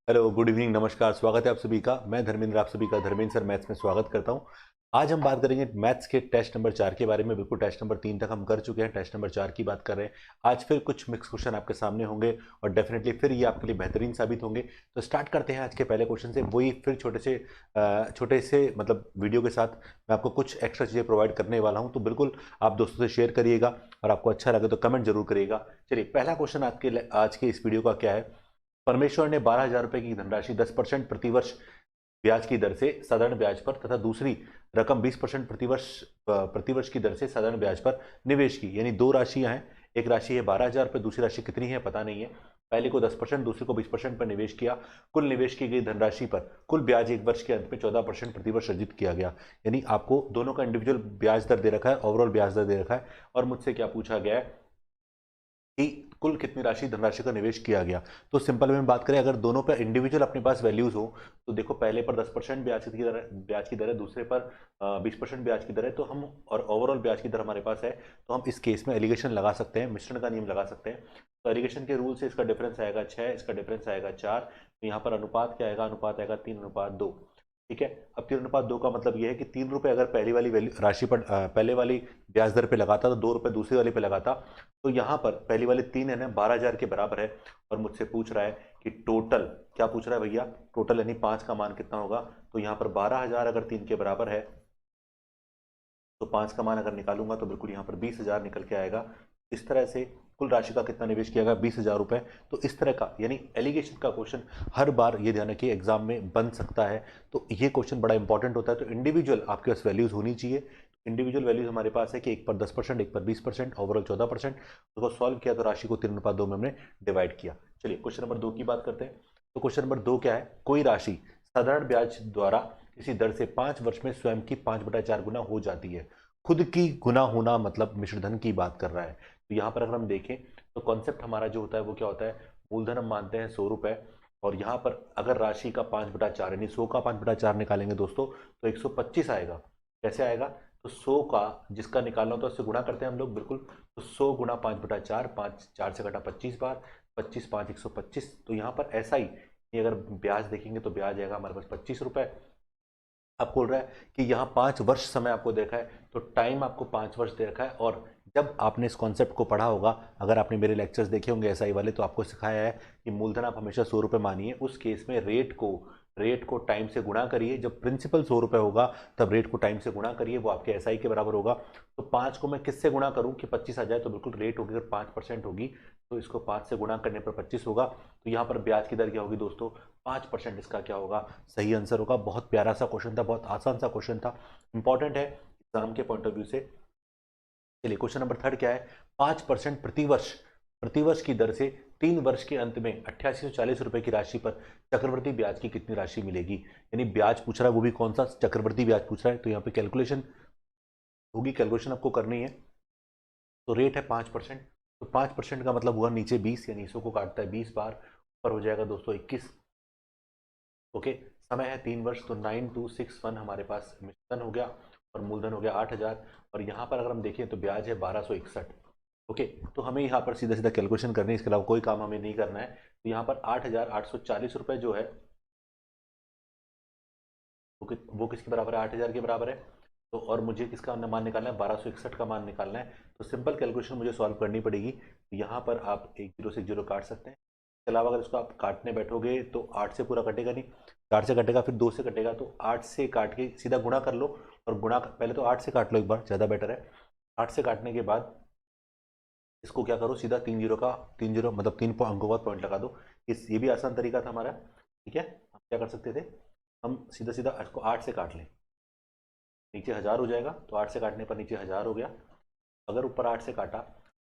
Hello, good evening, नमस्कार। स्वागत है आप सभी का। मैं धर्मेंद्र आप सभी का धर्मेंद्र सर मैथ्स में स्वागत करता हूं। आज हम बात करेंगे मैथ्स के टेस्ट नंबर 4 के बारे में। बिल्कुल टेस्ट नंबर 3 तक हम कर चुके हैं, टेस्ट नंबर 4 की बात कर रहे हैं। आज फिर कुछ मिक्स क्वेश्चन आपके सामने होंगे और डेफिनेटली फिर ये आपके लिए बेहतरीन साबित होंगे। तो स्टार्ट करते हैं आज के पहले क्वेश्चन से। वही फिर छोटे से मतलब वीडियो के साथ मैं आपको कुछ एक्स्ट्रा चीज़ें प्रोवाइड करने वाला हूँ। तो बिल्कुल आप दोस्तों से शेयर करिएगा और आपको अच्छा लगे तो कमेंट जरूर करिएगा। चलिए, पहला क्वेश्चन आज के इस वीडियो का क्या है। परमेश्वर ने 12,000 रुपए की धनराशि 10% प्रतिवर्ष ब्याज की दर से साधारण ब्याज पर तथा दूसरी रकम 20% प्रतिवर्ष की दर से साधारण ब्याज पर निवेश की। यानी दो राशियां हैं, एक राशि है 12,000 रुपए, दूसरी राशि कितनी है पता नहीं है। पहले को 10%, दूसरे को 20% पर निवेश किया। कुल निवेश की गई धनराशि पर कुल ब्याज एक वर्ष के अंत में 14% प्रतिवर्ष अर्जित किया गया। यानी आपको दोनों का इंडिविजुअल ब्याज दर दे रखा है, ओवरऑल ब्याज दर दे रखा है और मुझसे क्या पूछा गया है कि कुल कितनी राशि धनराशि का निवेश किया गया। तो सिंपल में बात करें, अगर दोनों पे इंडिविजुअल अपने पास वैल्यूज हो तो देखो, पहले पर 10% ब्याज की दर है, दूसरे पर 20% ब्याज की दर है। तो हम और ओवरऑल ब्याज की दर हमारे पास है, तो हम इस केस में एलिगेशन लगा सकते हैं, मिश्रण का नियम लगा सकते हैं। तो एलिगेशन के रूल से इसका डिफरेंस आएगा 6, इसका डिफरेंस आएगा 4। तो यहाँ पर अनुपात क्या आएगा, अनुपात आएगा 3:2। ठीक है। अब 3:2 का मतलब यह है कि 3 रुपए अगर पहली वाली वैल्यू राशि पर पहले वाली ब्याज दर पे लगाता तो 2 रुपए दूसरी वाली पे लगाता। तो यहाँ पर पहली वाली 3 है ना, 12,000 के बराबर है। और मुझसे पूछ रहा है कि टोटल क्या पूछ रहा है भैया, टोटल यानी 5 का मान कितना होगा। तो यहाँ पर 12,000 अगर 3 के बराबर है तो 5 का मान अगर निकालूंगा तो बिल्कुल यहाँ पर 20,000 निकल के आएगा। इस तरह से कुल राशि का कितना निवेश किया गया, 20,000 रुपए। तो इस तरह का यानी एलिगेशन का क्वेश्चन हर बार ये ध्यान रखिए एग्जाम में बन सकता है। तो ये क्वेश्चन बड़ा इंपॉर्टेंट होता है। तो इंडिविजुअल आपके पास वैल्यूज होनी चाहिए। इंडिविजुअल वैल्यूज हमारे पास है कि एक पर 10%, एक पर 20%, ओवरऑल 14%। उसको सॉल्व किया तो राशि को 3:2 में हमने डिवाइड किया। चलिए क्वेश्चन नंबर 2 की बात करते हैं। तो क्वेश्चन नंबर 2 क्या है, कोई राशि साधारण ब्याज द्वारा किसी दर से 5 वर्ष में स्वयं की 5/4 गुना हो जाती है। खुद की गुना होना मतलब मिश्रधन की बात कर रहा है। तो यहाँ पर अगर हम देखें तो कॉन्सेप्ट हमारा जो होता है वो क्या होता है, मूलधन हम मानते हैं 100 रुपए। और यहाँ पर अगर राशि का 5/4 यानी 100 का 5/4 निकालेंगे दोस्तों तो 125 आएगा। कैसे आएगा, तो 100 का जिसका निकालना होता है उससे गुणा करते हैं हम लोग, बिल्कुल। तो 100 गुणा 5/4, 5 4 से कटा 25 बार, 25 5 125। तो यहाँ पर ऐसा ही ये अगर ब्याज देखेंगे तो ब्याज आएगा हमारे पास 25 रुपए। अब बोल रहा है कि यहाँ 5 वर्ष समय आपको देखा है, तो टाइम आपको 5 वर्ष दे रखा है। और जब आपने इस कॉन्सेप्ट को पढ़ा होगा, अगर आपने मेरे लेक्चर्स देखे होंगे एसआई वाले, तो आपको सिखाया है कि मूलधन आप हमेशा 100 रुपये मानिए। उस केस में रेट को टाइम से गुणा करिए। जब प्रिंसिपल 100 रुपये होगा तब रेट को टाइम से गुणा करिए, वो आपके एसआई के बराबर होगा। तो 5 को मैं किससे गुणा करूं कि 25 आ जाए, तो बिल्कुल रेट होगी अगर 5% होगी तो इसको 5 से गुणा करने पर 25 होगा। तो यहाँ पर ब्याज की दर क्या होगी दोस्तों, 5%। इसका क्या होगा, सही आंसर होगा। बहुत प्यारा सा क्वेश्चन था, बहुत आसान सा क्वेश्चन था, इंपॉर्टेंट है एग्जाम के पॉइंट ऑफ व्यू से। चलिए क्वेश्चन नंबर 3 क्या है, 5% प्रतिवर्ष की दर से 3 वर्ष के अंत में 8840 रुपए की राशि पर चक्रवृद्धि ब्याज की कितनी राशि मिलेगी। यानी ब्याज पूछ रहा है, वो भी कौन सा, चक्रवृद्धि ब्याज पूछ रहा है। तो यहाँ पे कैलकुलेशन होगी, कैलकुलेशन आपको करनी है। तो रेट है 5%, तो 5% का मतलब हुआ नीचे 20, यानी 100 को काटता है 20 बार, ऊपर हो जाएगा दोस्तों 21। ओके, समय है 3 वर्ष, तो 9261 हमारे पास मिश्रण हो गया और मूलधन हो गया 8,000। और यहाँ पर अगर हम देखें तो ब्याज है 1261। ओके, तो हमें यहाँ पर सीधा सीधा कैलकुलेशन करनी है, इसके अलावा कोई काम हमें नहीं करना है। तो यहाँ पर 8,840 रुपये जो है वो किसके बराबर है, 8,000 के बराबर है। तो और मुझे किसका मान निकालना है, 1261 का मान निकालना है। तो सिंपल कैलकुलेशन मुझे सॉल्व करनी पड़ेगी। तो यहाँ पर आप एक जीरो से एक जीरो काट सकते हैं। इसके अलावा अगर इसको आप काटने बैठोगे तो 8 से पूरा कटेगा नहीं, 4 से कटेगा, फिर 2 से कटेगा। तो 8 से काट के सीधा गुणा कर लो। और पहले तो 8 से काट लो एक बार, ज़्यादा बेटर है। 8 से काटने के बाद इसको क्या करो, सीधा 3 जीरो का 3 जीरो मतलब 3 अंकों का पॉइंट लगा दो। ये भी आसान तरीका था हमारा। ठीक है, हम क्या कर सकते थे, हम सीधा सीधा इसको 8 से काट लें, नीचे 1000 हो जाएगा। तो 8 से काटने पर नीचे 1000 हो गया। अगर ऊपर 8 से काटा,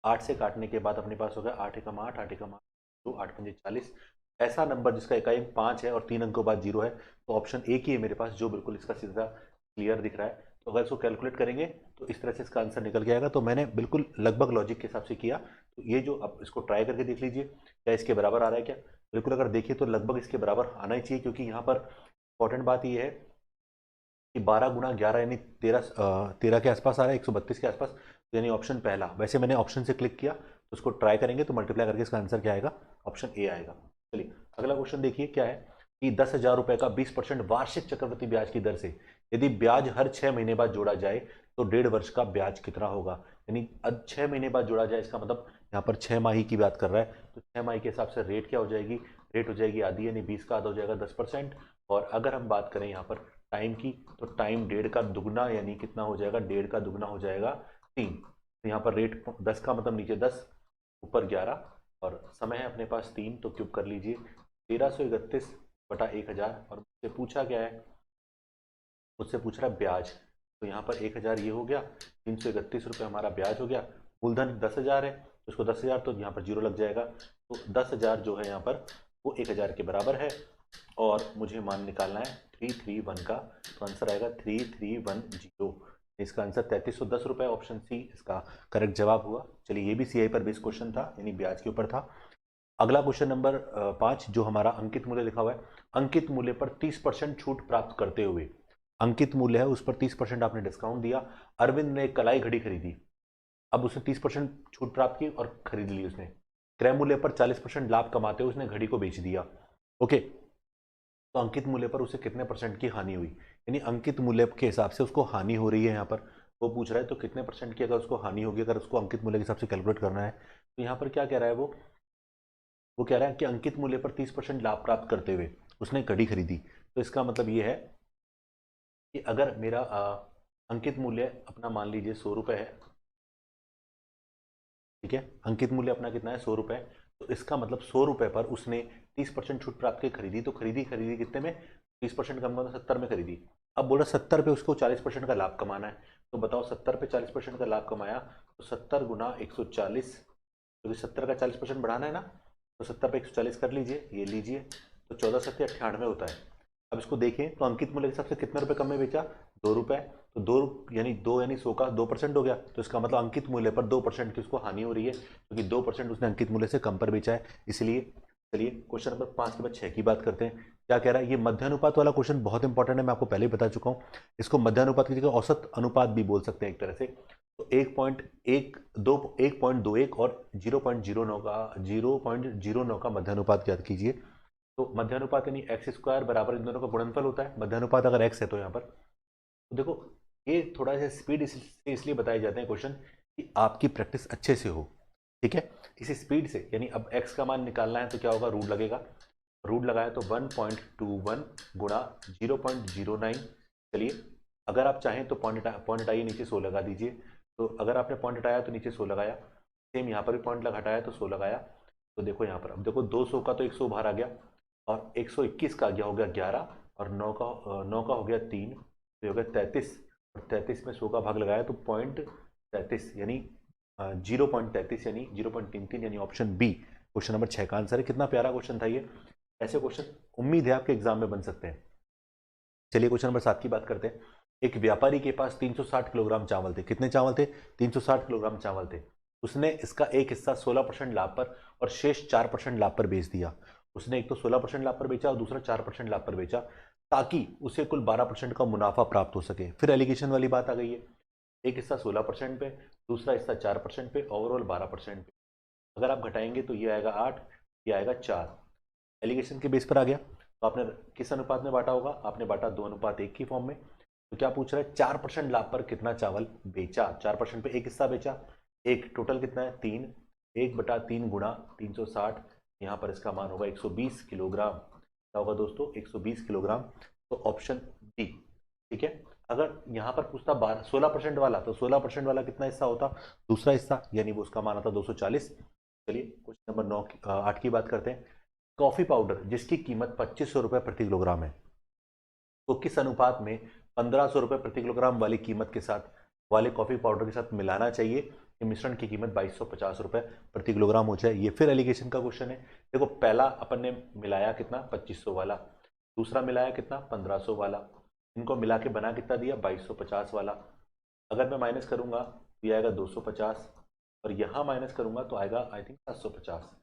8 से काटने के बाद अपने पास हो गया 8 एकम 8, 8 एकम 8, 2 8 पंजे 40। ऐसा नंबर जिसका इकाई अंक 5 है और 3 अंकों बाद जीरो है, तो ऑप्शन एक ही है मेरे पास जो बिल्कुल इसका सीधा क्लियर दिख रहा है। तो अगर इसको कैलकुलेट करेंगे तो इस तरह से इसका आंसर निकल के आएगा। तो मैंने बिल्कुल लगभग लॉजिक के हिसाब से किया। तो ये जो अब इसको ट्राई करके देख लीजिए क्या इसके बराबर आ रहा है क्या। बिल्कुल अगर देखिए तो लगभग इसके बराबर आना ही चाहिए, क्योंकि यहाँ पर इंपॉर्टेंट बात ये है कि 12 × 11 यानी 13 के आसपास आ रहा है, 132 के आसपास। तो यानी ऑप्शन पहला। वैसे मैंने ऑप्शन से क्लिक किया, तो उसको ट्राई करेंगे तो मल्टीप्लाई करके इसका आंसर क्या आएगा, ऑप्शन ए आएगा। चलिए अगला अगला क्वेश्चन देखिए क्या है कि 10,000 रुपए का 20% वार्षिक चक्रवृद्धि ब्याज की दर से यदि ब्याज हर 6 महीने बाद जोड़ा जाए तो 1.5 वर्ष का ब्याज कितना होगा। यानी 6 महीने बाद जोड़ा जाए, इसका मतलब यहाँ पर 6 माही की बात कर रहा है, तो 6 माही के हिसाब से रेट क्या हो जाएगी, रेट हो जाएगी आधी, यानी 20 का आधा हो जाएगा 10%। और अगर हम बात करें यहाँ पर टाइम की, तो टाइम 1.5 का दुगना, यानी कितना हो जाएगा, 1.5 का दुगना हो जाएगा 3। तो यहाँ पर रेट 10 का मतलब नीचे 10 ऊपर 11 और समय है अपने पास 3, तो क्यूब कर लीजिए 1331/1000। और मुझसे पूछा क्या है, मुझसे पूछ रहा है ब्याज, तो यहाँ पर 1000 ये हो गया, 331 रुपये हमारा ब्याज हो गया। मूलधन 10,000 है तो उसको 10,000, तो यहाँ पर जीरो लग जाएगा, तो 10,000 जो है यहाँ पर वो 1000 के बराबर है। और मुझे मान निकालना है 331 का, तो आंसर आएगा 3310। इसका आंसर 3310 रुपये, ऑप्शन सी इसका करेक्ट जवाब हुआ। चलिए ये भी सीआई पर बेस्ड क्वेश्चन था, यानी ब्याज के ऊपर था। अगला क्वेश्चन नंबर 5 जो हमारा अंकित मूल्य लिखा हुआ है, अंकित मूल्य पर 30% छूट प्राप्त करते हुए, अंकित मूल्य है उस पर 30% आपने डिस्काउंट दिया। अरविंद ने एक कलाई घड़ी खरीदी, अब उसने 30% छूट प्राप्त की और खरीद ली उसने। क्रय मूल्य पर 40% लाभ कमाते हुए उसने घड़ी को बेच दिया। ओके, तो अंकित मूल्य पर उसे कितने परसेंट की हानि हुई, यानी अंकित मूल्य के हिसाब से उसको हानि हो रही है यहाँ पर, वो पूछ रहा है तो कितने परसेंट की अगर उसको हानि होगी, अगर उसको अंकित मूल्य के हिसाब से कैलकुलेट करना है, तो यहाँ पर क्या कह रहा है वो कह रहा है कि अंकित मूल्य पर 30% लाभ प्राप्त करते हुए उसने घड़ी खरीदी। तो इसका मतलब ये है कि अगर मेरा अंकित मूल्य अपना मान लीजिए 100 रुपये है, ठीक है, अंकित मूल्य अपना कितना है 100 रुपये, तो इसका मतलब 100 रुपये पर उसने 30% छूट प्राप्त की खरीदी, तो खरीदी कितने में, 30% कम मतलब 70 में खरीदी। अब बोला 70 पे उसको 40% का लाभ कमाना है, तो बताओ 70 पे 40% का लाभ कमाया, तो 70 गुना 140, क्योंकि 70 का 40% बढ़ाना है ना, तो 70 पे 140 कर लीजिए, ये लीजिए, तो 14×7 = 98 होता है। अब इसको देखें तो अंकित मूल्य के हिसाब से कितने रुपए कम में बेचा, 2 रुपए, तो 2 यानी 100 का 2% हो गया, तो इसका मतलब अंकित मूल्य पर 2% की उसको हानि हो रही है, क्योंकि 2% उसने अंकित मूल्य से कम पर बेचा है, इसलिए। चलिए क्वेश्चन नंबर 5 के बाद 6 की बात करते हैं। क्या कह रहा है, ये मध्यानुपात वाला क्वेश्चन बहुत इंपॉर्टेंट है, मैं आपको पहले ही बता चुका हूँ। इसको मध्यानुपात की जगह औसत अनुपात भी बोल सकते हैं एक तरह से। तो 1.21 और 0.09 का मध्यानुपात याद कीजिए। तो मध्यानुपात यानी x² बराबर इन दोनों का गुणनफल होता है। मध्यानुपात अगर x है तो यहाँ पर, तो देखो ये थोड़ा सा स्पीड इसलिए बताए जाते हैं क्वेश्चन कि आपकी प्रैक्टिस अच्छे से हो, ठीक है, इसी स्पीड से। यानी अब x का मान निकालना है तो क्या होगा, रूट लगेगा, रूट लगाया तो 1.21 गुणा 0.09। चलिए अगर आप चाहें तो पॉइंट हटाइए, नीचे 100 लगा दीजिए, तो अगर आपने पॉइंट हटाया तो नीचे 100 लगाया, सेम यहाँ पर भी पॉइंट हटाया तो 100 लगाया, तो देखो यहाँ पर, अब देखो 200 का तो 100 बाहर आ गया, और 121 का गया हो गया 11, और 9 का हो गया 3, तो हो गया 33, और 33 में 100 का भाग लगाया तो 0.33, यानी 0.33 यानी 0.33, यानी ऑप्शन बी क्वेश्चन नंबर 6 का आंसर है। कितना प्यारा क्वेश्चन था ये, ऐसे क्वेश्चन उम्मीद है आपके एग्जाम में बन सकते हैं। चलिए क्वेश्चन नंबर 7 की बात करते हैं। एक व्यापारी के पास 360 किलोग्राम चावल थे, कितने चावल थे, 360 किलोग्राम चावल थे। उसने इसका एक हिस्सा 16% लाभ पर और शेष 4% लाभ पर बेच दिया। उसने एक तो 16% लाभ पर बेचा और दूसरा 4% लाभ पर बेचा, ताकि उसे कुल 12% का मुनाफा प्राप्त हो सके। फिर एलिगेशन वाली बात आ गई है, एक हिस्सा 16% पे, दूसरा हिस्सा 4% पे, ओवरऑल 12% पे। अगर आप घटाएंगे तो ये आएगा 8, ये आएगा 4, एलिगेशन के बेस पर आ गया। तो आपने किस अनुपात में बांटा होगा, आपने बांटा 2:1 की फॉर्म में। तो क्या पूछ रहा है, 4% लाभ पर कितना चावल बेचा, 4% पे एक हिस्सा बेचा, एक टोटल कितना है 3, 1/3 गुणा 360, यहाँ पर इसका मान होगा 120 किलोग्राम। क्या होगा दोस्तों, 120 किलोग्राम, तो ऑप्शन डी, ठीक है। अगर यहाँ पर पूछता 16% वाला, तो 16% वाला कितना हिस्सा होता, दूसरा हिस्सा, यानी वो उसका मान आता 240। चलिए क्वेश्चन नंबर 8 की बात करते हैं। कॉफी पाउडर जिसकी कीमत 2500 रुपये प्रति किलोग्राम है, तो किस अनुपात में 1500 रुपये प्रति किलोग्राम वाली कीमत के साथ वाले कॉफी पाउडर के साथ मिलाना चाहिए कि मिश्रण की कीमत 2250 रुपये प्रति किलोग्राम हो जाए। ये फिर एलिगेशन का क्वेश्चन है। देखो पहला अपन ने मिलाया कितना, 2500 वाला, दूसरा मिलाया कितना, 1500 वाला, इनको मिला के बना कितना दिया, 2250 वाला। अगर मैं माइनस करूंगा तो ये आएगा 250, और यहाँ माइनस करूंगा तो आएगा आई थिंक 750।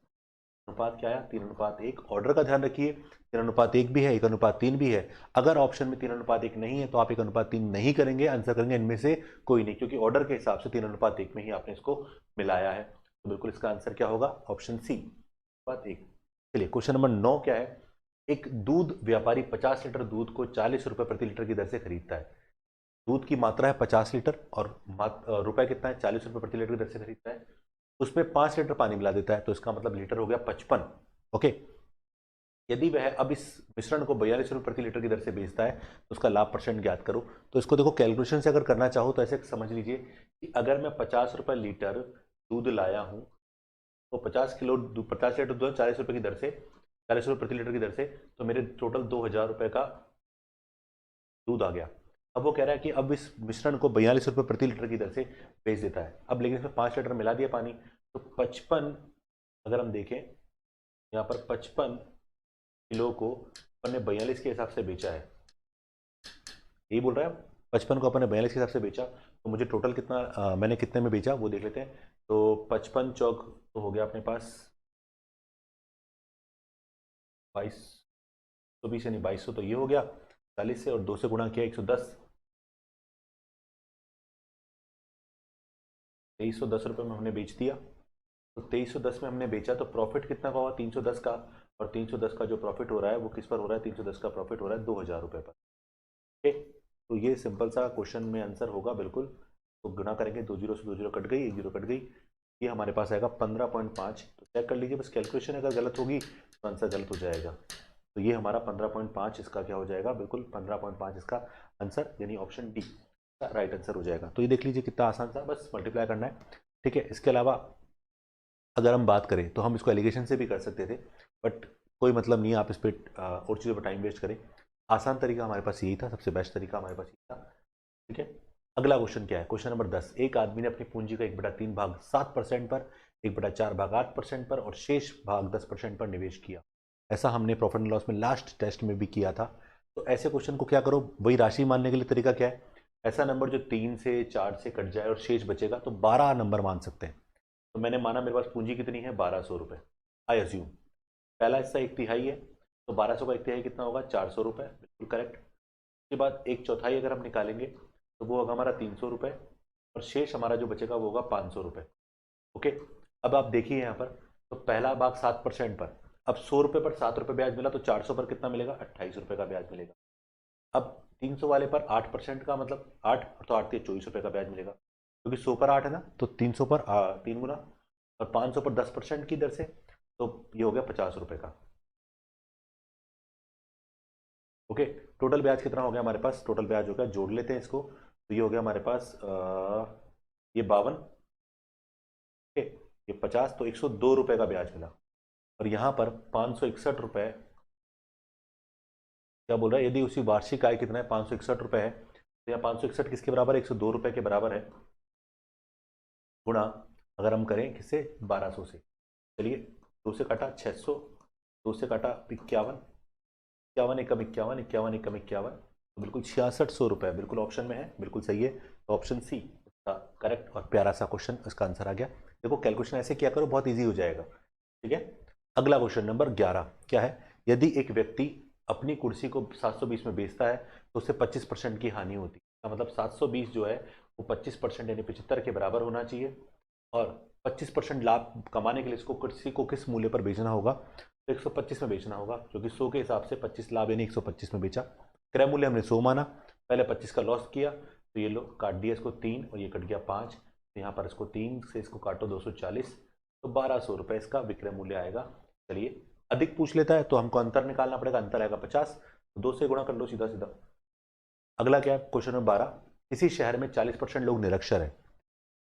अनुपात क्या आया, 3:1। ऑर्डर का ध्यान रखिए, 3:1 भी है, 1:3 भी है। अगर ऑप्शन में 3:1 नहीं है तो आप 1:3 नहीं करेंगे, आंसर करेंगे इनमें से कोई नहीं, क्योंकि ऑर्डर के हिसाब से 3:1 में ही आपने इसको मिलाया है। तो बिल्कुल इसका आंसर क्या होगा, ऑप्शन सी 1:1। चलिए क्वेश्चन नंबर 9 क्या है। एक दूध व्यापारी 50 लीटर दूध को 40 रुपए प्रति लीटर की दर से खरीदता है। दूध की मात्रा है 50 लीटर और रुपए कितना है, 40 रुपए प्रति लीटर की दर से खरीदता है। उसमें 5 लीटर पानी मिला देता है, तो इसका मतलब लीटर हो गया 55। ओके, यदि वह अब इस मिश्रण को 42 रुपये प्रति लीटर की दर से बेचता है तो उसका लाभ परसेंट ज्ञात करो। तो इसको देखो कैलकुलेशन से अगर करना चाहो तो ऐसे समझ लीजिए कि अगर मैं 50 रुपये लीटर दूध लाया हूं तो 50 लीटर दूध 40 रुपये की दर से, 40 रुपये प्रति लीटर की दर से, तो मेरे टोटल 2000 रुपये का दूध आ गया। अब वो कह रहा है कि अब इस मिश्रण को 42 रुपये प्रति लीटर की दर से बेच देता है। अब लेकिन इसमें 5 लीटर मिला दिया पानी, तो 55, अगर हम देखें यहाँ पर 55 किलो को अपन ने 42 के हिसाब से बेचा है, यही बोल रहा है। 55 को अपन ने 42 के हिसाब से बेचा, तो मुझे टोटल कितना मैंने कितने में बेचा वो देख लेते हैं। तो 55 चौक तो हो गया अपने पास 2220 यानी 2200, तो ये हो गया 40 से, और 2 से गुणा किया 110, 2310 रुपये में हमने बेच दिया। तो 2310 में हमने बेचा, तो प्रॉफिट कितना का हुआ 310 का, और 310 का जो प्रॉफिट हो रहा है वो किस पर हो रहा है, 310 का प्रॉफिट हो रहा है 2000 रुपये पर। ओके, तो ये सिंपल सा क्वेश्चन में आंसर होगा बिल्कुल। तो गुना करेंगे, 2 जीरो से 2 जीरो कट गई, 1 जीरो कट गई, ये हमारे पास आएगा 15.5। तो चेक कर लीजिए, बस कैलकुलेशन अगर गलत होगी तो आंसर गलत हो जाएगा। तो ये हमारा 15.5 इसका क्या हो जाएगा, बिल्कुल 15.5 इसका आंसर, यानी ऑप्शन डी का राइट आंसर हो जाएगा। तो ये देख लीजिए कितना आसान सा, बस मल्टीप्लाई करना है। ठीक है, इसके अलावा अगर हम बात करें तो हम इसको एलिगेशन से भी कर सकते थे, बट कोई मतलब नहीं है आप इस पर और चीज़ों पर टाइम वेस्ट करें। आसान तरीका हमारे पास यही था, सबसे बेस्ट तरीका हमारे पास यही था। ठीक है, अगला क्वेश्चन क्या है, क्वेश्चन नंबर 10। एक आदमी ने अपनी पूंजी का 1/3 भाग 7% पर, 1/4 भाग 8% पर और शेष भाग 10% पर निवेश किया। ऐसा हमने प्रॉफिट एंड लॉस में लास्ट टेस्ट में भी किया था। तो ऐसे क्वेश्चन को क्या करो, वही राशि मानने के लिए तरीका क्या है, ऐसा नंबर जो 3 से 4 से कट जाए और शेष बचेगा, तो 12 नंबर मान सकते हैं। तो मैंने माना मेरे पास पूंजी कितनी है, 1200 रुपये, आई अज्यूम। पहला हिस्सा 1/3 है, तो 1200 का 1/3 कितना होगा, 400 रुपये, बिल्कुल करेक्ट। उसके बाद 1/4 अगर हम निकालेंगे तो वो होगा हमारा 300 रुपये, और शेष हमारा जो बचेगा वो होगा 500 रुपये। ओके, अब आप देखिए यहाँ पर, तो पहला भाग 7% पर, अब 100 रुपये पर 7 रुपये ब्याज मिला, तो 400 पर कितना मिलेगा, 28 रुपये का ब्याज मिलेगा। अब 300 वाले पर 8% का मतलब 8, तो 8 के 24 रुपये का ब्याज मिलेगा, क्योंकि 100 पर 8 है ना, तो 300 पर 3 गुना, और 500 पर 10% की दर से, तो ये हो गया 50 रुपये का। ओके, टोटल ब्याज कितना हो गया हमारे पास, टोटल ब्याज हो गया, जोड़ लेते हैं इसको, तो ये हो गया हमारे पास ये 52, ओके, ये 50, तो 102 रुपये का ब्याज मिला। और यहाँ पर 561 रुपये, क्या बोल रहा है, यदि उसी वार्षिक आय कितना है, 561 रुपये है, तो यहाँ 561 किसके बराबर है, 102 रुपये के बराबर है, गुणा अगर हम करें किससे, 1200 से। चलिए, 2 से काटा 600, 2 से काटा 51, 51 एकम 51, 51 एकम 51, तो बिल्कुल 6600 रुपये, बिल्कुल ऑप्शन में है, बिल्कुल सही है। तो ऑप्शन सी इसका करेक्ट और प्यारा सा क्वेश्चन, इसका आंसर आ गया। देखो कैलकुलेशन ऐसे किया करो, बहुत ईजी हो जाएगा। ठीक है, अगला क्वेश्चन नंबर 11 क्या है, यदि एक व्यक्ति अपनी कुर्सी को 720 में बेचता है तो उससे 25% की हानि होती है। मतलब 720 जो है वो 25% यानी 75 के बराबर होना चाहिए, और 25% लाभ कमाने के लिए इसको कुर्सी को किस मूल्य पर बेचना होगा, तो 125 में बेचना होगा, क्योंकि 100 के हिसाब से 25 लाभ यानी 125 में बेचा। क्रय मूल्य हमने 100 माना, पहले 25 का लॉस किया, तो ये लो काट दिया इसको 3, और ये कट गया 5, तो यहाँ पर इसको 3 से इसको काटो 240, तो 1200 रुपये इसका विक्रय मूल्य आएगा। चलिए, अधिक पूछ लेता है तो हमको अंतर निकालना पड़ेगा, अंतर आएगा 50, तो 2 से गुणा कर लो सीधा सीधा। अगला क्या है, क्वेश्चन नंबर 12। किसी शहर में 40% लोग निरक्षर हैं,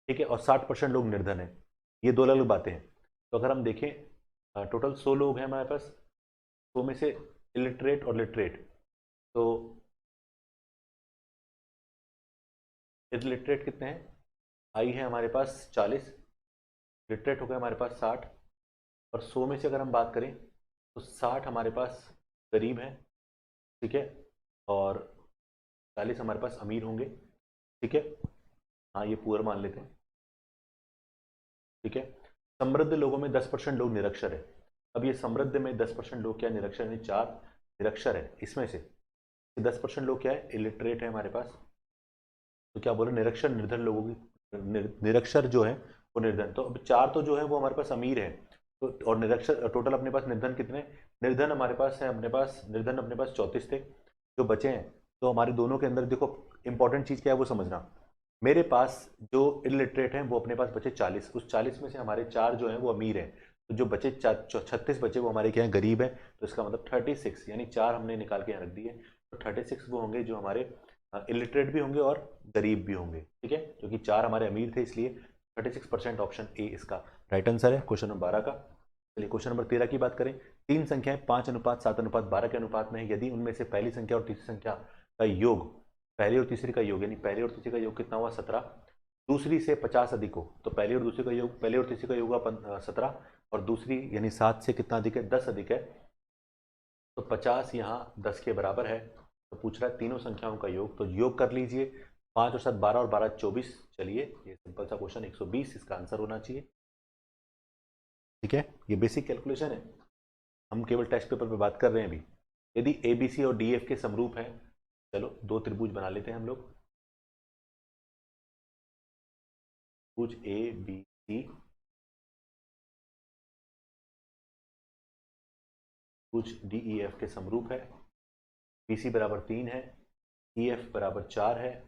ठीक है, और 60% लोग निर्धन हैं। ये दो अलग अलग बातें हैं। तो अगर हम देखें टोटल 100 लोग हैं हमारे पास, 100 में से इलिटरेट और लिटरेट, तो इलिटरेट कितने हैं, आई है हमारे पास 40, लिटरेट हो गए हमारे पास 60, और 100 में से अगर हम बात करें तो 60 हमारे पास गरीब हैं, ठीक है, और 40 हमारे पास अमीर होंगे। ठीक है, हाँ ये पुअर मान लेते हैं। ठीक है, समृद्ध लोगों में 10% लोग निरक्षर है। अब ये समृद्ध में 10% लोग क्या निरक्षर है, 4 निरक्षर है, इसमें से 10% लोग क्या है, इलिटरेट है हमारे पास। तो क्या बोले, निरक्षर निर्धन लोगों की, निरक्षर जो है वो निर्धन, तो अब 4 तो जो है वो हमारे पास अमीर है, तो और निरक्षर टोटल अपने पास निर्धन कितने, निर्धन हमारे पास है, अपने पास निर्धन अपने पास 34 थे जो बचे हैं। तो हमारे दोनों के अंदर देखो इंपॉर्टेंट चीज क्या है वो समझना, मेरे पास जो इलिटरेट हैं वो अपने पास बचे 40, उस 40 में से हमारे 4 जो हैं वो अमीर हैं, तो जो बचे 36 बचे वो हमारे क्या हैं, गरीब हैं। तो इसका मतलब 36 यानी 4 हमने निकाल के यहाँ रख दिए, तो 36 वो होंगे जो हमारे इलिटरेट भी होंगे और गरीब भी होंगे, ठीक है, क्योंकि 4 हमारे अमीर थे इसलिए 36% ऑप्शन ए इसका राइट आंसर है क्वेश्चन नंबर 12 का। चलिए क्वेश्चन नंबर 13 की बात करें। तीन संख्याएं 5:7:12 के अनुपात में है, यदि उनमें से पहली संख्या और तीसरी संख्या का योग, पहली और तीसरी का योग यानी पहली और तीसरी का योग कितना हुआ 17, दूसरी से 50 अधिक हो, तो पहली और दूसरी का योग, पहली और तीसरी का योग हुआ 17 और दूसरी यानी 7 से कितना अधिक है, 10 अधिक है, तो 50 यहाँ 10 के बराबर है। तो पूछ रहा है तीनों संख्याओं का योग, तो योग कर लीजिए, 5 और 7 12 और 12 24। चलिए ये सिंपल सा क्वेश्चन 120 इसका आंसर होना चाहिए, ठीक है। ये बेसिक कैलकुलेशन है, हम केवल टेस्ट पेपर पे बात कर रहे हैं अभी। यदि ए बी सी और डी एफ के समरूप हैं, चलो दो त्रिभुज बना लेते हैं हम लोग, त्रिभुज ए बी सी, त्रिभुज डी ई एफ के समरूप है, बी सी बराबर 3 है, ई एफ बराबर 4 है,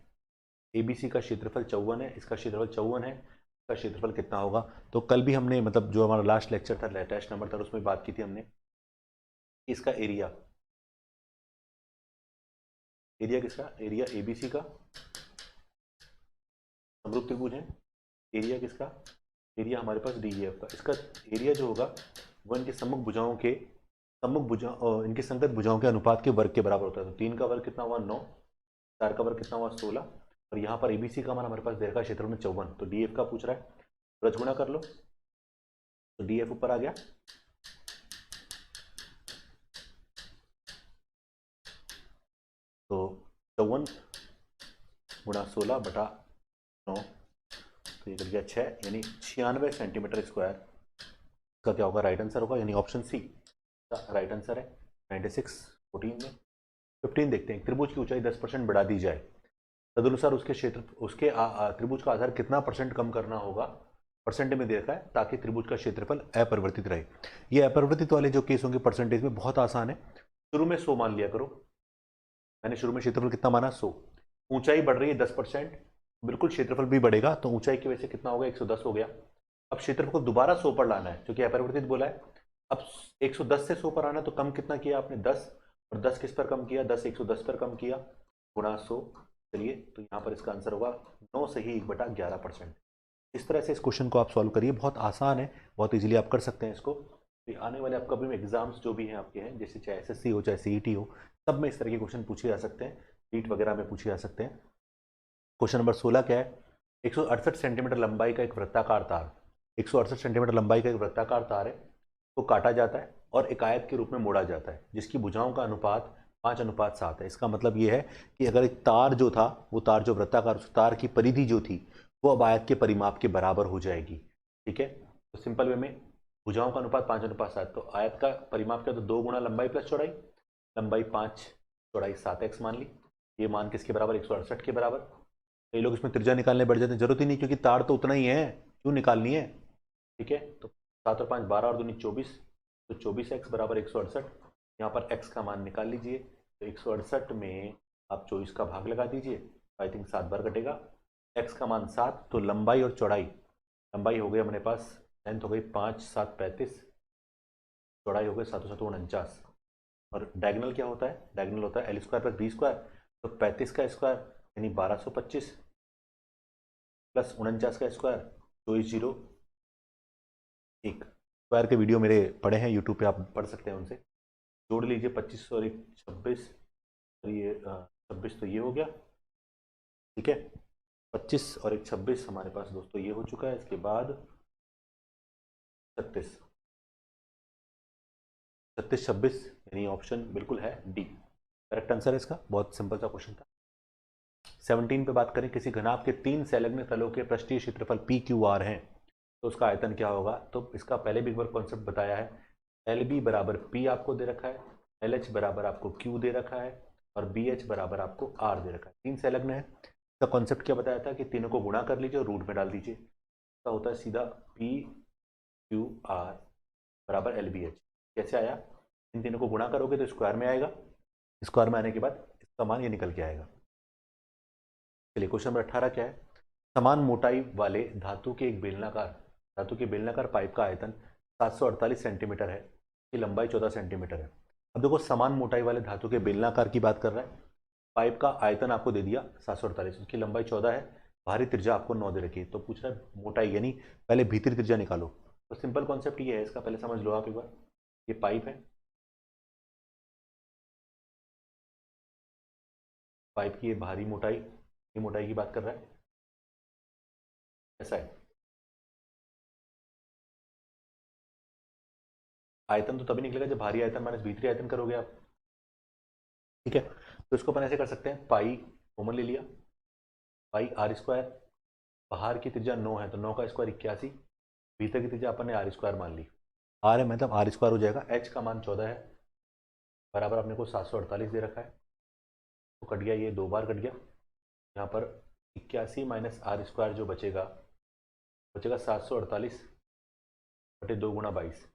ए बी सी का क्षेत्रफल 54 है, इसका क्षेत्रफल 54 है, इसका क्षेत्रफल कितना होगा। तो कल भी हमने मतलब जो हमारा लास्ट लेक्चर था, टेस्ट नंबर था, उसमें बात की थी हमने, इसका एरिया, एरिया किसका, एरिया ए बी सी का, समरूप त्रिभुज है, एरिया किसका, एरिया हमारे पास डी ई एफ का, इसका एरिया जो होगा वो इनके सम्मुख भुजाओं के, सम्मुख भुजा इनके संगत भुजाओं के अनुपात के वर्ग के बराबर होता है। तो 3 का वर्ग कितना हुआ 9, 4 का वर्ग कितना हुआ 16, और यहाँ पर एबीसी का मान हमारे पास दे रखा है क्षेत्र में 54, तो डी एफ का पूछ रहा है, रजगुणा कर लो, तो डी एफ ऊपर आ गया, तो 54 गुणा 16 बटा 9, तो ये कर गया 6 यानी 96 सेंटीमीटर स्क्वायर का क्या होगा, राइट आंसर होगा, यानी ऑप्शन सी का राइट आंसर है। 96 14 में 15 देखते हैं, त्रिभुज की ऊंचाई 10% बढ़ा दी जाए, तदनुसार उसके क्षेत्र उसके त्रिभुज का आधार कितना परसेंट कम करना होगा, परसेंट में दे रखा है, ताकि त्रिभुज का क्षेत्रफल अपरिवर्तित रहे। ये अपरिवर्तित वाले जो केस होंगे परसेंटेज में बहुत आसान है, शुरू में 100 मान लिया करो, मैंने शुरू में क्षेत्रफल कितना माना 100, ऊंचाई बढ़ रही है 10%, बिल्कुल क्षेत्रफल भी बढ़ेगा, तो ऊंचाई की वजह से कितना होगा 110 हो गया। अब क्षेत्रफल को दोबारा 100 पर लाना है क्योंकि अपरिवर्तित बोला है, अब 110 से 100 पर आना, तो कम कितना किया आपने 10, और 10 किस पर कम किया, 10 110 पर कम किया, गुणा 100। चलिए तो यहाँ पर इसका आंसर होगा 9 से ही 1/11%। इस तरह से इस क्वेश्चन को आप सॉल्व करिए, बहुत आसान है, बहुत इजीली आप कर सकते हैं इसको। तो आने वाले आपका भी एग्जाम्स जो भी हैं आपके हैं, जैसे चाहे एसएससी हो चाहे सीईटी हो, सब में इस तरह के क्वेश्चन पूछे जा सकते हैं, नीट वगैरह में पूछे जा सकते हैं। क्वेश्चन नंबर 16 क्या है, 168 सेंटीमीटर लंबाई का एक वृत्ताकार तार, 168 सेंटीमीटर लंबाई का एक वृत्ताकार तार है, को काटा जाता है और एक आयत के रूप में मोड़ा जाता है, जिसकी भुजाओं का अनुपात 5:7 है। इसका मतलब ये है कि अगर एक तार जो था, वो तार जो वृत्ताकार, उस तार की परिधि जो थी वो अब आयत के परिमाप के बराबर हो जाएगी, ठीक है। तो सिंपल वे में भुजाओं का अनुपात 5:7, तो आयत का परिमाप क्या, तो 2 गुणा लंबाई प्लस चौड़ाई, लंबाई 5 चौड़ाई 7x मान ली, ये मान किसके बराबर 168 के बराबर। कई लोग इसमें त्रिज्या निकालने बढ़ जाते हैं, जरूरत ही नहीं, क्योंकि तार तो उतना ही है, क्यों निकालनी है, ठीक है। तो 7 और 5 12 और 2 24, तो 24x बराबर 168, यहाँ पर x का मान निकाल लीजिए, तो 168 में आप 24 का भाग लगा दीजिए, आई थिंक 7 बार कटेगा, x का मान 7, तो लंबाई और चौड़ाई, लंबाई हो गई अपने पास, लेंथ हो गई 5 7 35, चौड़ाई हो गई 7 7 49, और डायगोनल क्या होता है, डायगोनल होता है L² + B², तो 35 का स्क्वायर यानी 1225 प्लस 49 का स्क्वायर 2401। स्क्वायर के वीडियो मेरे पड़े हैं यूट्यूब पे, आप पढ़ सकते हैं उनसे, जोड़ लीजिए 25 और 1 26, और ये 26 तो ये हो गया, ठीक है, 25 और 1 26 हमारे पास दोस्तों ये हो चुका है। इसके बाद 36 36 26 यानी ऑप्शन बिल्कुल है डी, करेक्ट आंसर है इसका, बहुत सिंपल सा क्वेश्चन था। 17 पे बात करें, किसी घनाभ के 3 संलग्न तलों के पृष्ठीय क्षेत्रफल पी क्यू आर हैं, तो उसका आयतन क्या होगा। तो इसका पहले भी एक बार कॉन्सेप्ट बताया है, एल बी बराबर पी आपको दे रखा है, एल एच बराबर आपको क्यू दे रखा है, और बी एच बराबर आपको आर दे रखा है, 3 संलग्न है। इसका कॉन्सेप्ट क्या बताया था कि तीनों को गुणा कर लीजिए और रूट में डाल दीजिए, इसका होता है सीधा पी क्यू आर बराबर LBH। कैसे आया? इन तीनों को गुणा करोगे तो स्क्वायर में आएगा, स्क्वायर में आने के बाद इसका मान ये निकल के आएगा। चलिए क्वेश्चन नंबर 18 क्या है? समान मोटाई वाले धातु के बेलनाकार पाइप का आयतन 748 सेंटीमीटर है, की लंबाई 14 सेंटीमीटर है। अब देखो समान मोटाई वाले धातु के बेलनाकार की बात कर रहा है, पाइप का आयतन आपको दे दिया 748, उसकी लंबाई 14 है, बाहरी त्रिज्या आपको 9 दे रखी है। तो पूछ रहा है मोटाई यानी पहले भीतरी त्रिज्या निकालो। तो सिंपल कॉन्सेप्ट ये है इसका, पहले समझ लो आप एक बार। ये पाइप है, पाइप की ये बाहरी मोटाई, ये मोटाई की बात कर रहा है, ऐसा है। आयतन तो तभी निकलेगा जब भारी आयतन माइनस भीतरी आयतन करोगे आप, ठीक है। तो इसको अपन ऐसे कर सकते हैं, पाई कॉमन ले लिया, पाई आर स्क्वायर, बाहर की त्रिज्या 9 है तो 9 का स्क्वायर 81, भीतर की त्रिज्या अपन ने आर स्क्वायर मान ली, आर है मतलब आर स्क्वायर हो जाएगा। एच का मान 14 है, बराबर अपने को 748 दे रखा है, तो कट गया, ये 2 बार कट गया। यहाँ पर 81 माइनस आर स्क्वायर जो बचेगा, 748 बटे 2 गुणा 22,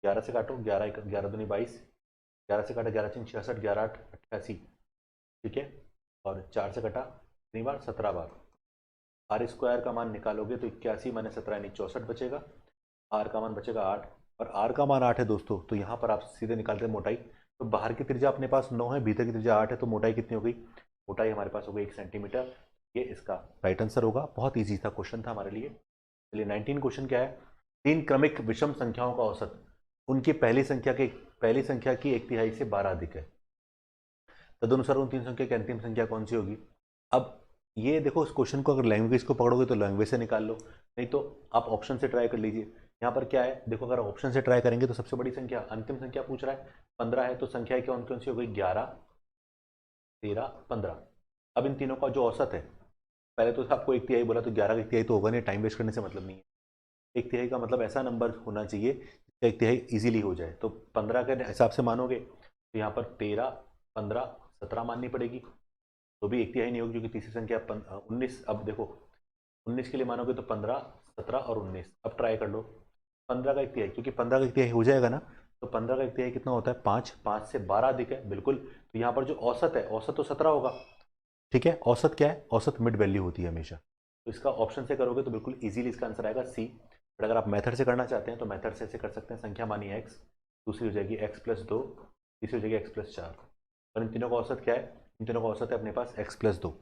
11 से काटो, 11 11 दूनी 22, 11 से काटा 11 3 66, 11 8 88, ठीक है। और 4 से कटा कितनी बार? 17 बार। आर स्क्वायर का मान निकालोगे तो 81 माइनस 17 यानी 64 बचेगा, आर का मान बचेगा 8, और आर का मान 8 है दोस्तों, तो यहाँ पर आप सीधे निकालते हैं मोटाई। तो बाहर की त्रिज्या अपने पास 9 है, भीतर की त्रिज्या 8 है, तो मोटाई कितनी हो गई? मोटाई हमारे पास हो गई 1 सेंटीमीटर। ये इसका राइट आंसर होगा। बहुत ईजी था क्वेश्चन था हमारे लिए। चलिए 19 क्वेश्चन क्या है? 3 क्रमिक विषम संख्याओं का औसत उनकी पहली संख्या की 1/3 से 12 अधिक है, तदनुसार उन 3 संख्या की अंतिम संख्या कौन सी होगी? अब ये देखो, इस क्वेश्चन को अगर लैंग्वेज को पकड़ोगे तो लैंग्वेज से निकाल लो, नहीं तो आप ऑप्शन से ट्राई कर लीजिए। यहाँ पर क्या है देखो, अगर ऑप्शन से ट्राई करेंगे तो सबसे बड़ी संख्या, अंतिम संख्या पूछ रहा है 15 है, तो संख्या कौन कौन सी हो गई? 11 13 15। अब इन तीनों का जो औसत है, पहले तो आपको 1/3 बोला, तो 11 का 1/3 तो होगा नहीं, टाइम वेस्ट करने से मतलब नहीं है। 1/3 का मतलब ऐसा नंबर होना चाहिए जिसका 1/3 इजीली हो जाए। तो 15 के हिसाब से मानोगे तो यहाँ पर 13 15 17 माननी पड़ेगी, तो भी 1/3 नहीं होगी क्योंकि तीसरी संख्या 19। अब देखो 19 के लिए मानोगे तो 15 17 और 19। अब ट्राई कर लो 15 का 1/3, क्योंकि 15 का 1/3 हो जाएगा ना, तो 15 का 1/3 कितना होता है? 5, 5 से 12 अधिक है बिल्कुल। तो यहाँ पर जो औसत है, औसत तो 17 होगा, ठीक है। औसत क्या है? औसत मिड वैल्यू होती है हमेशा, तो इसका ऑप्शन से करोगे तो बिल्कुल इजीली इसका आंसर आएगा सी। बट अगर आप मेथड से करना चाहते हैं तो मेथड से ऐसे कर सकते हैं, संख्या मानी x, दूसरी हो जाएगी x+2, तीसरी हो जाएगी x+4, और इन तीनों का औसत क्या है? इन तीनों का औसत है अपने पास x+2।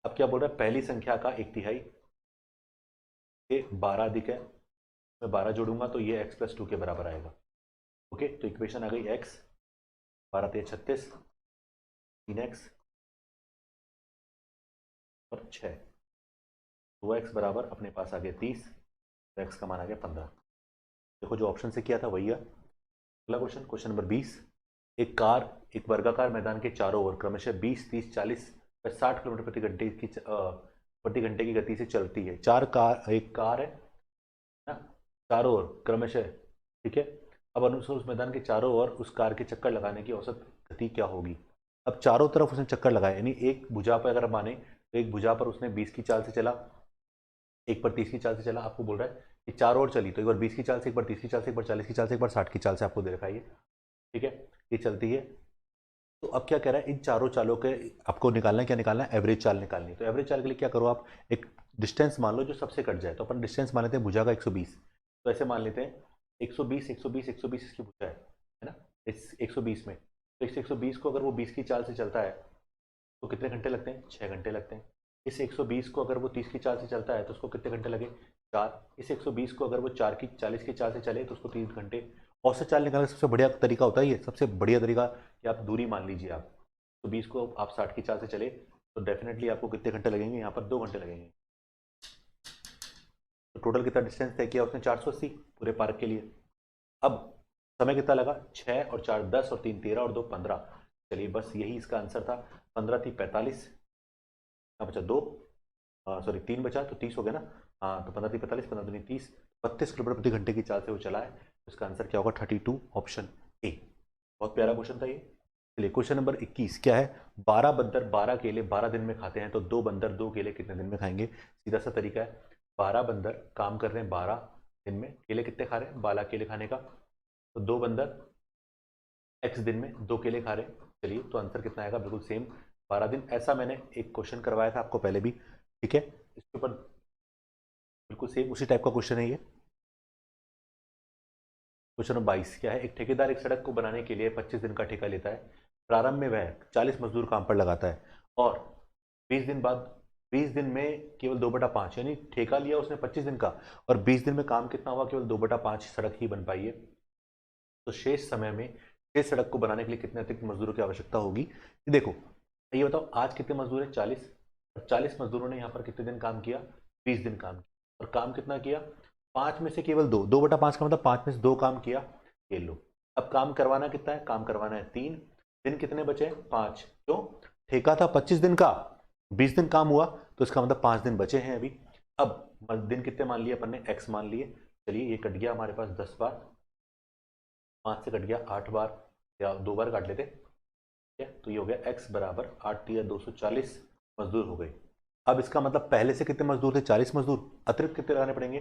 अब क्या बोल रहा है? पहली संख्या का 1/3 ये 12 अधिक है, मैं 12 जोड़ूंगा तो ये x+2 के बराबर आएगा। ओके, तो इक्वेशन आ गई x 12 3 36, 3x और 6, 2x बराबर अपने पास आ गया 30, तो x का मान आ गया 15। देखो जो ऑप्शन से किया था वही है। अगला क्वेश्चन, क्वेश्चन नंबर 20। एक कार एक वर्गाकार मैदान के चारों ओर क्रमशः 20 30 40 व 60 किलोमीटर प्रति घंटे की गति से चलती है। एक कार है ना, चारों ओर क्रमशः, ठीक है। अब अनुसार उस मैदान के चारों ओर उस कार के चक्कर लगाने की औसत गति क्या होगी? अब चारों तरफ उसने चक्कर लगाए, यानी एक भुजा पर अगर माने तो एक भुजा पर उसने 20 की चाल से चला, एक पर 30 की चाल से चला। आपको बोल रहा है कि चारों ओर चली, तो एक बार 20 की चाल से, एक बार 30 की चाल से, एक बार 40 की चाल से, एक बार 60 की चाल से आपको दे रखा है ये, ठीक है। ये चलती है। तो अब क्या कह रहा है? इन चारों चालों के आपको निकालना है, क्या निकालना है? एवरेज चाल निकालनी है। तो एवरेज चाल के लिए क्या करो आप? एक डिस्टेंस मान लो जो सबसे कट जाए, तो अपन डिस्टेंस मान लेते हैं भुजा का 120, तो ऐसे मान लेते हैं 120 120 120 इसकी भुजा है ना, इस 120 में, तो इस 120 को अगर वो 20 की चाल से चलता है तो कितने घंटे लगते हैं? 6 घंटे लगते हैं। इस 120 को अगर वो 30 की चाल से चलता है तो उसको कितने घंटे लगे? 4। इस 120 को अगर वो 40 की चाल से चले तो उसको 3 घंटे। औसत चाल निकालने का सबसे बढ़िया तरीका होता है ये, सबसे बढ़िया तरीका कि आप दूरी मान लीजिए आप, तो 20 को आप 60 की चाल से चले तो डेफिनेटली आपको कितने घंटे लगेंगे? यहाँ पर 2 घंटे लगेंगे। तो टोटल कितना डिस्टेंस तय किया उसने? 480 पूरे पार्क के लिए। अब समय कितना लगा? 6 और 4 10 और 3 13 और 2 15। चलिए बस यही इसका आंसर था। 15 थी 45, बचा 2, सॉरी 3 बचा तो 30 हो गया ना। हाँ, तो 15 थी 45, 15 दूनी 30, 32 किलोमीटर प्रति घंटे की चाल से वो चला है। तो इसका आंसर क्या होगा? 32, ऑप्शन ए। बहुत प्यारा क्वेश्चन था ये। चलिए क्वेश्चन नंबर 21 क्या है? 12 बंदर 12 केले 12 दिन में खाते हैं, तो 2 बंदर 2 केले कितने दिन में खाएंगे? सीधा सा तरीका है, 12 बंदर काम कर रहे हैं 12 दिन में केले कितने खा रहे हैं, 12 केले खाने का, तो 2 बंदर x दिन में 2 केले खा रहे हैं। चलिए तो आंसर कितना आएगा, बिल्कुल सेम 12 दिन। ऐसा मैंने एक क्वेश्चन करवाया था आपको पहले भी, ठीक है, इसके ऊपर बिल्कुल सेम उसी टाइप का क्वेश्चन है ये। क्वेश्चन नंबर 22 क्या है, एक ठेकेदार एक सड़क को बनाने के लिए 25 दिन का ठेका लेता है। प्रारंभ में वह 40 मजदूर काम पर लगाता है और 20 दिन बाद 20 दिन में केवल 2/5, यानी ठेका लिया उसने 25 दिन का और 20 दिन में काम कितना हुआ, केवल 2/5 सड़क ही बन पाई है। तो शेष समय में शेष सड़क को बनाने के लिए कितने अतिरिक्त मजदूरों की आवश्यकता होगी। देखो ये बताओ, आज कितने मजदूर है, 40, और 40 मजदूरों ने यहाँ पर कितने दिन काम किया, 20 दिन काम किया, और काम कितना किया, 5 में से केवल 2/5 का मतलब 5 में से 2 काम किया, ये लो। अब काम करवाना कितना है, काम करवाना है 3 दिन, कितने बचे, 5, क्यों, ठेका था 25 दिन का, 20 दिन काम हुआ, तो इसका मतलब 5 दिन बचे हैं अभी। अब दिन कितने मान लिए अपन ने, x मान लिए। चलिए ये कट गया हमारे पास 10 बार, 5 से कट गया 8 बार, या 2 बार काट लेते, ठीक है, तो ये हो गया x बराबर 8 या 240 मजदूर हो गए। अब इसका मतलब पहले से कितने मजदूर थे, 40 मजदूर, अतिरिक्त कितने लगाने पड़ेंगे,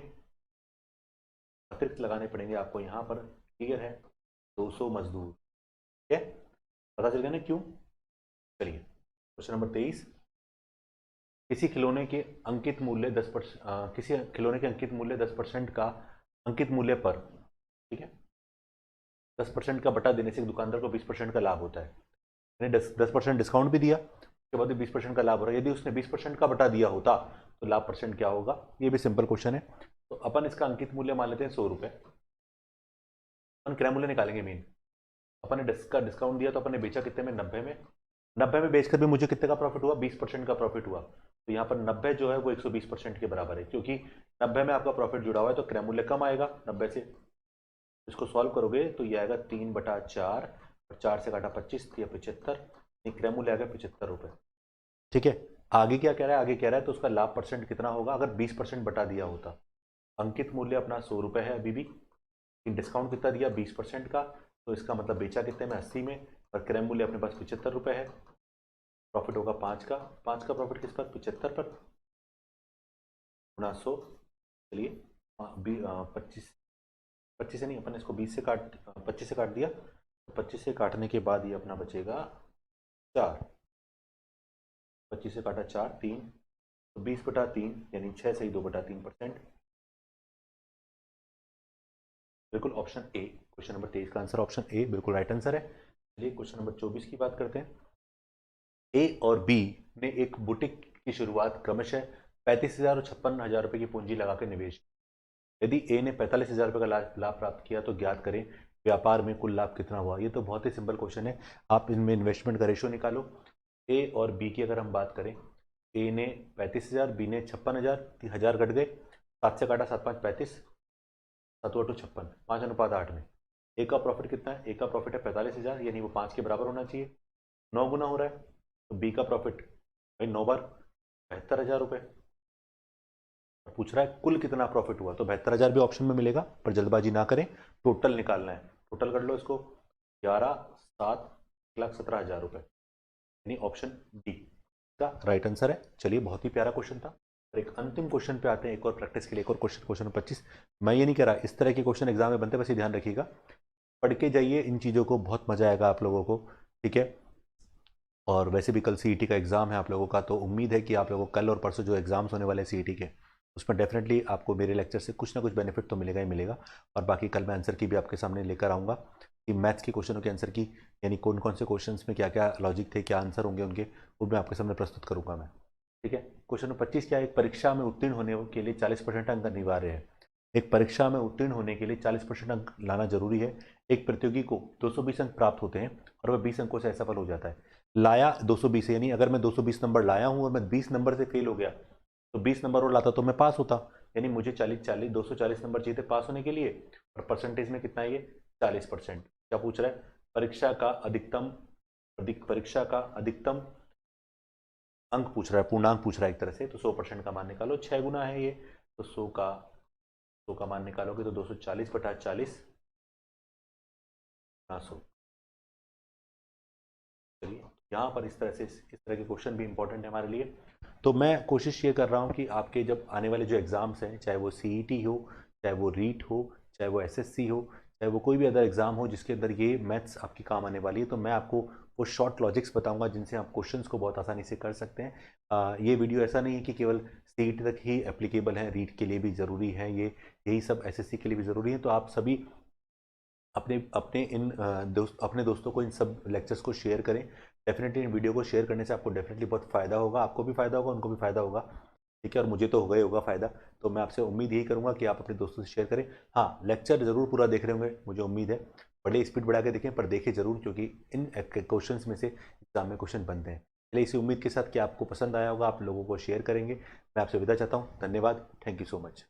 अतिरिक्त लगाने पड़ेंगे आपको यहाँ पर, क्लियर है, 200 मजदूर, ठीक है, पता चल गया ना क्यों। चलिए क्वेश्चन नंबर 23, किसी खिलौने के अंकित मूल्य 10%, किसी खिलौने के अंकित मूल्य 10% का अंकित मूल्य पर, ठीक है, 10% का बटा देने से दुकानदार को 20% का लाभ होता है, यानी 10% डिस्काउंट भी दिया, उसके बाद 20% का लाभ हो रहा है। यदि उसने 20% का बटा दिया होता तो लाभ परसेंट क्या होगा, ये भी सिंपल क्वेश्चन है। तो अपन इसका अंकित मूल्य मान लेते हैं 100 रुपए, अपन क्रय मूल्य निकालेंगे मेन। अपन ने का डिस्काउंट दिया तो अपन ने बेचा कितने में, 90 में, 90 में बेचकर भी मुझे कितने का प्रॉफिट हुआ, 20% का प्रॉफिट हुआ। तो यहाँ पर 90 जो है वो 120% के बराबर है, क्योंकि 90 में आपका प्रॉफिट जुड़ा हुआ है, तो क्रय मूल्य कम आएगा 90 से। इसको सॉल्व करोगे तो ये आएगा 3/4, और 4 से काटा 25, तो 75, क्रय मूल्य आएगा 75 रुपए, ठीक है। आगे क्या कह रहा है, आगे कह रहा है तो उसका लाभ परसेंट कितना होगा, अगर 20% बटा दिया होता। अंकित मूल्य अपना 100 रुपए है अभी भी, डिस्काउंट कितना दिया, 20% का, तो इसका मतलब बेचा कितने में, 80 में, और क्रय मूल्य अपने पास 75 रुपए है, प्रॉफिट होगा 5 का, 5 का प्रॉफिट किस पर, 75 पर, गुणा 100। चलिए 25, 25 से नहीं, अपन इसको 20 से काट 25 से काट दिया, तो 25 से काटने के बाद ये अपना बचेगा 4, 25 से काटा 4, 3, तो 20/3 यानी 6 से ही 2/3%, बिल्कुल ऑप्शन ए, क्वेश्चन नंबर 23 का आंसर ऑप्शन ए बिल्कुल राइट आंसर है। चलिए क्वेश्चन नंबर 24 की बात करते हैं। ए और बी ने एक बुटीक की शुरुआत क्रमशः 35,000 और 56,000 रुपए की पूंजी लगाकर निवेश, यदि ए ने 45,000 रुपए का लाभ प्राप्त किया तो ज्ञात करें व्यापार में कुल लाभ कितना हुआ। ये तो बहुत ही सिंपल क्वेश्चन है, आप इनमें इन्वेस्टमेंट का रेशो निकालो। ए और बी की अगर हम बात करें, ए ने 35,000, बी ने 56,000, 1,000 घट गए, 7 से काटा 7 5 35, 7 8 56, 5:8 में। ए का प्रॉफिट कितना है, ए का प्रॉफिट है 45,000, यानी वो 5 के बराबर होना चाहिए, 9 गुना हो रहा है। तो बी का प्रॉफिट भाई 9 बार 72,000 रुपये, पूछ रहा है कुल कितना प्रॉफिट हुआ, तो 72,000 भी ऑप्शन में मिलेगा, पर जल्दबाजी ना करें, टोटल निकालना है, टोटल कर लो इसको, 11 7 1,17,000 रुपये, यानी ऑप्शन डी का राइट आंसर है। चलिए बहुत ही प्यारा क्वेश्चन था। और एक अंतिम क्वेश्चन पे आते हैं, एक और प्रैक्टिस के लिए, एक और क्वेश्चन, क्वेश्चन नंबर 25। मैं ये नहीं कह रहा इस तरह के क्वेश्चन एग्जाम में बनते, बस ये ध्यान रखिएगा, पढ़ के जाइए इन चीज़ों को, बहुत मजा आएगा आप लोगों को, ठीक है। और वैसे भी कल सीईटी का एग्ज़ाम है आप लोगों का, तो उम्मीद है कि आप लोगों को कल और परसों जो एग्ज़ाम्स होने वाले हैं सीईटी के, उसमें डेफिनेटली आपको मेरे लेक्चर से कुछ ना कुछ बेनिफिट तो मिलेगा ही मिलेगा। और बाकी कल मैं आंसर की भी आपके सामने लेकर आऊँगा कि मैथ्स के क्वेश्चनों के आंसर की, यानी कौन कौन से क्वेश्चंस में क्या क्या लॉजिक थे, क्या आंसर होंगे उनके, वो मैं आपके सामने प्रस्तुत करूँगा मैं, ठीक है। क्वेश्चन नंबर 25 क्या है, एक परीक्षा में उत्तीर्ण होने के लिए 40% अंक अनिवार्य है। एक परीक्षा में उत्तीर्ण होने के लिए 40% अंक लाना जरूरी है। एक प्रतियोगी को 220 अंक प्राप्त होते हैं और वह 20 अंकों से असफल हो जाता है। लाया 220, यानी अगर मैं 220 नंबर लाया हूँ और मैं 20 नंबर से फेल हो गया, तो 20 नंबर और लाता तो मैं पास होता, यानी मुझे 240 नंबर चाहिए थे पास होने के लिए, और परसेंटेज में कितना है ये, 40%। क्या पूछ रहा है, परीक्षा का अधिकतम अंक पूछ रहा है, पूर्णांक पूछ रहा है एक तरह से, तो 100% का मान निकालो, 6 गुना है ये, तो 100 का मान निकालोगे तो 240/40 100। चलिए यहाँ पर इस तरह के क्वेश्चन भी इंपॉर्टेंट है हमारे लिए। तो मैं कोशिश ये कर रहा हूँ कि आपके जब आने वाले जो एग्ज़ाम्स हैं, चाहे वो सीईटी हो चाहे वो रीट हो, चाहे वो एसएससी हो, चाहे वो कोई भी अदर एग्जाम हो जिसके अंदर ये मैथ्स आपकी काम आने वाली है, तो मैं आपको वो शॉर्ट लॉजिक्स बताऊंगा जिनसे आप क्वेश्चंस को बहुत आसानी से कर सकते हैं। ये वीडियो ऐसा नहीं है कि केवल सीट तक ही एप्लीकेबल है, रीट के लिए भी ज़रूरी है ये, यही सब एसएससी के लिए भी ज़रूरी है। तो आप सभी अपने अपने इन अपने दोस्तों को इन सब लेक्चर्स को शेयर करें। डेफिनेटली इन वीडियो को शेयर करने से आपको डेफिनेटली बहुत फ़ायदा होगा, आपको भी फ़ायदा होगा, उनको भी फ़ायदा होगा, ठीक है, और मुझे तो होगा ही होगा फ़ायदा। तो मैं आपसे उम्मीद यही करूँगा कि आप अपने दोस्तों से शेयर करें। हाँ, लेक्चर ज़रूर पूरा देख रहे होंगे, मुझे उम्मीद है। बड़े स्पीड बढ़ा के देखें पर देखें ज़रूर, क्योंकि इन क्वेश्चंस में से एग्जाम में क्वेश्चन बनते हैं। चलिए, इसी उम्मीद के साथ कि आपको पसंद आया होगा, आप लोगों को शेयर करेंगे। मैं आपसे विदा चाहता हूँ। धन्यवाद। Thank you so much.